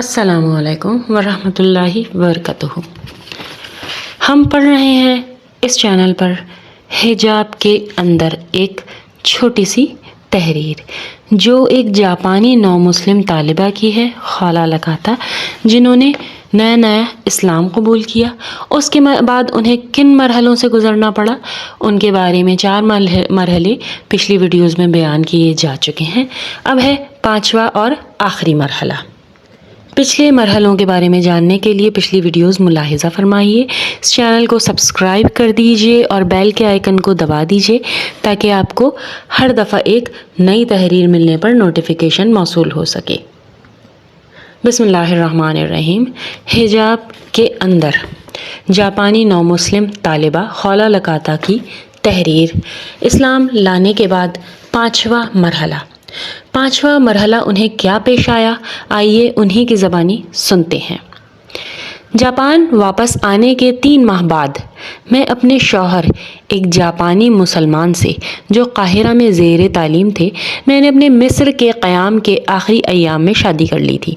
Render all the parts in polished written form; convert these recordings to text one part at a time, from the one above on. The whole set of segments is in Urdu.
السلام علیکم ورحمۃ اللہ وبرکاتہ۔ ہم پڑھ رہے ہیں اس چینل پر حجاب کے اندر ایک چھوٹی سی تحریر جو ایک جاپانی نو مسلم طالبہ کی ہے، خالہ لکاتا، جنہوں نے نیا اسلام قبول کیا۔ اس کے بعد انہیں کن مرحلوں سے گزرنا پڑا، ان کے بارے میں 4 مرحلے پچھلی ویڈیوز میں بیان کیے جا چکے ہیں۔ اب ہے 5واں اور آخری مرحلہ۔ پچھلے مرحلوں کے بارے میں جاننے کے لیے پچھلی ویڈیوز ملاحظہ فرمائیے، اس چینل کو سبسکرائب کر دیجئے اور بیل کے آئیکن کو دبا دیجئے تاکہ آپ کو ہر دفعہ ایک نئی تحریر ملنے پر نوٹیفیکیشن موصول ہو سکے۔ بسم اللہ الرحمن الرحیم۔ حجاب کے اندر جاپانی نو مسلم طالبہ خالہ لکاتا کی تحریر، اسلام لانے کے بعد 5واں مرحلہ۔ 5واں مرحلہ انہیں کیا پیش آیا، آئیے انہی کی زبانی سنتے ہیں۔ جاپان واپس آنے کے 3 ماہ بعد میں اپنے شوہر ایک جاپانی مسلمان سے جو قاہرہ میں زیر تعلیم تھے، میں نے اپنے مصر کے قیام کے آخری ایام میں شادی کر لی تھی۔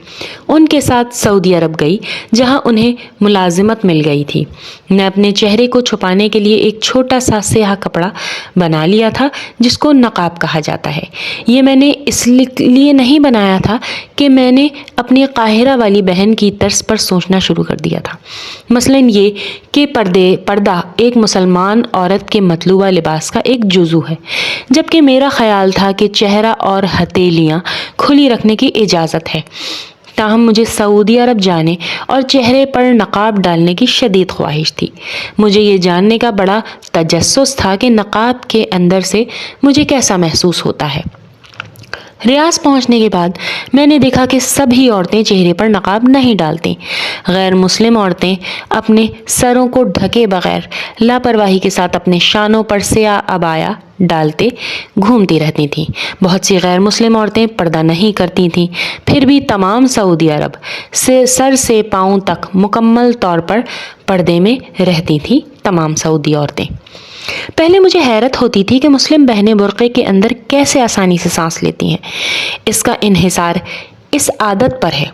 ان کے ساتھ سعودی عرب گئی جہاں انہیں ملازمت مل گئی تھی۔ میں اپنے چہرے کو چھپانے کے لیے ایک چھوٹا سا سیاہ کپڑا بنا لیا تھا جس کو نقاب کہا جاتا ہے۔ یہ میں نے اس لیے نہیں بنایا تھا کہ میں نے اپنی قاہرہ والی بہن کی طرز پر سوچنا شروع کر دیا تھا، مثلاً یہ کہ پردہ ایک مسلمان عورت کے مطلوبہ لباس کا ایک جزو ہے، جبکہ میرا خیال تھا کہ چہرہ اور ہتھیلیاں کھلی رکھنے کی اجازت ہے۔ تاہم مجھے سعودی عرب جانے اور چہرے پر نقاب ڈالنے کی شدید خواہش تھی۔ مجھے یہ جاننے کا بڑا تجسس تھا کہ نقاب کے اندر سے مجھے کیسا محسوس ہوتا ہے۔ ریاض پہنچنے کے بعد میں نے دیکھا کہ سبھی عورتیں چہرے پر نقاب نہیں ڈالتیں۔ غیر مسلم عورتیں اپنے سروں کو ڈھکے بغیر لاپرواہی کے ساتھ اپنے شانوں پر سیاہ عبایا ڈالتے گھومتی رہتی تھیں۔ بہت سی غیر مسلم عورتیں پردہ نہیں کرتی تھیں، پھر بھی تمام سعودی عرب سے سر سے پاؤں تک مکمل طور پر پردے میں رہتی تھیں۔ تمام سعودی عورتیں۔ پہلے مجھے حیرت ہوتی تھی کہ مسلم بہنیں برقعے کے اندر کیسے آسانی سے سانس لیتی ہیں۔ اس کا انحصار اس عادت پر ہے۔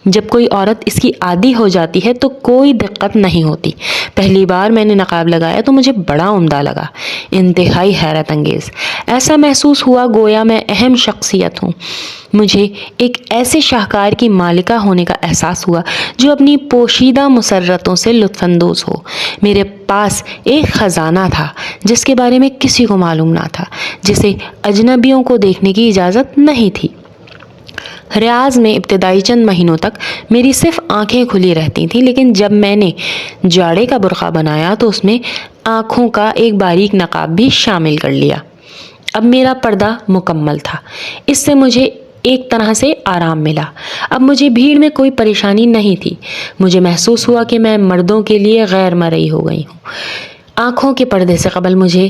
جب کوئی عورت اس کی عادی ہو جاتی ہے تو کوئی دقت نہیں ہوتی۔ پہلی بار میں نے نقاب لگایا تو مجھے بڑا عمدہ لگا، انتہائی حیرت انگیز۔ ایسا محسوس ہوا گویا میں اہم شخصیت ہوں۔ مجھے ایک ایسے شاہکار کی مالکہ ہونے کا احساس ہوا جو اپنی پوشیدہ مسرتوں سے لطف اندوز ہو۔ میرے پاس ایک خزانہ تھا جس کے بارے میں کسی کو معلوم نہ تھا، جسے اجنبیوں کو دیکھنے کی اجازت نہیں تھی۔ ریاض میں ابتدائی چند مہینوں تک میری صرف آنکھیں کھلی رہتی تھیں، لیکن جب میں نے جاڑے کا برقع بنایا تو اس میں آنکھوں کا ایک باریک نقاب بھی شامل کر لیا۔ اب میرا پردہ مکمل تھا۔ اس سے مجھے ایک طرح سے آرام ملا۔ اب مجھے بھیڑ میں کوئی پریشانی نہیں تھی۔ مجھے محسوس ہوا کہ میں مردوں کے لیے غیر مرئی ہو گئی ہوں۔ آنکھوں کے پردے سے قبل مجھے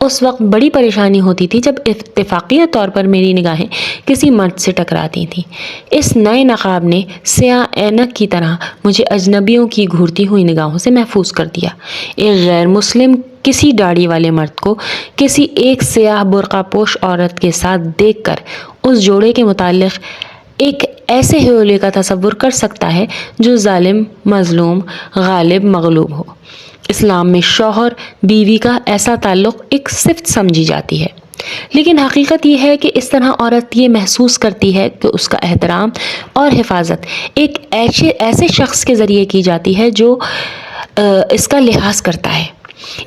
اس وقت بڑی پریشانی ہوتی تھی جب اتفاقیہ طور پر میری نگاہیں کسی مرد سے ٹکراتی تھیں۔ اس نئے نقاب نے سیاہ اینک کی طرح مجھے اجنبیوں کی گھورتی ہوئی نگاہوں سے محفوظ کر دیا۔ ایک غیر مسلم کسی داڑھی والے مرد کو کسی ایک سیاہ برقع پوش عورت کے ساتھ دیکھ کر اس جوڑے کے متعلق ایک ایسے حوالے کا تصور کر سکتا ہے جو ظالم مظلوم، غالب مغلوب ہو۔ اسلام میں شوہر بیوی کا ایسا تعلق ایک صفت سمجھی جاتی ہے، لیکن حقیقت یہ ہے کہ اس طرح عورت یہ محسوس کرتی ہے کہ اس کا احترام اور حفاظت ایک ایسے شخص کے ذریعے کی جاتی ہے جو اس کا لحاظ کرتا ہے،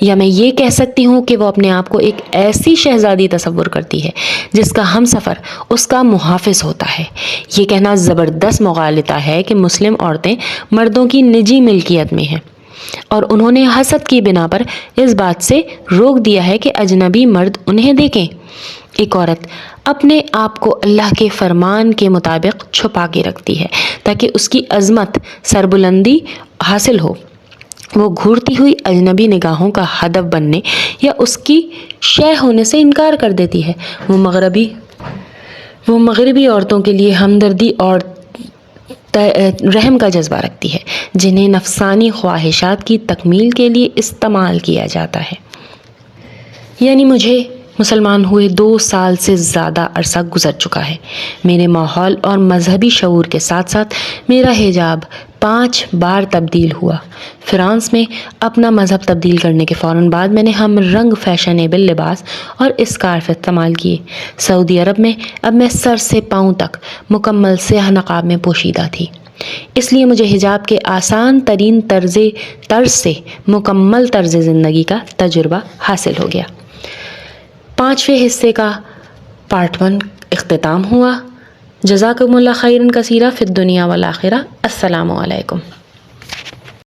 یا میں یہ کہہ سکتی ہوں کہ وہ اپنے آپ کو ایک ایسی شہزادی تصور کرتی ہے جس کا ہم سفر اس کا محافظ ہوتا ہے۔ یہ کہنا زبردست مغالطہ ہے کہ مسلم عورتیں مردوں کی نجی ملکیت میں ہیں، اور انہوں نے حسد کی بنا پر اس بات سے روک دیا ہے کہ اجنبی مرد انہیں دیکھیں۔ ایک عورت اپنے آپ کو اللہ کے فرمان کے مطابق چھپا کے رکھتی ہے تاکہ اس کی عظمت سربلندی حاصل ہو۔ وہ گھورتی ہوئی اجنبی نگاہوں کا ہدف بننے یا اس کی شے ہونے سے انکار کر دیتی ہے۔ وہ مغربی عورتوں کے لیے ہمدردی اور رحم کا جذبہ رکھتی ہے جنہیں نفسانی خواہشات کی تکمیل کے لیے استعمال کیا جاتا ہے۔ یعنی مجھے مسلمان ہوئے 2 سال سے زیادہ عرصہ گزر چکا ہے۔ میرے ماحول اور مذہبی شعور کے ساتھ ساتھ میرا حجاب 5 بار تبدیل ہوا۔ فرانس میں اپنا مذہب تبدیل کرنے کے فوراً بعد میں نے ہم رنگ فیشنیبل لباس اور اسکارف استعمال کیے۔ سعودی عرب میں اب میں سر سے پاؤں تک مکمل سیاہ نقاب میں پوشیدہ تھی، اس لیے مجھے حجاب کے آسان ترین طرز سے مکمل طرز زندگی کا تجربہ حاصل ہو گیا۔ 5ویں حصے کا پارٹ 1 اختتام ہوا۔ جزاکم اللہ خیرا کثیرا فی الدنیا والآخرہ۔ السلام علیکم۔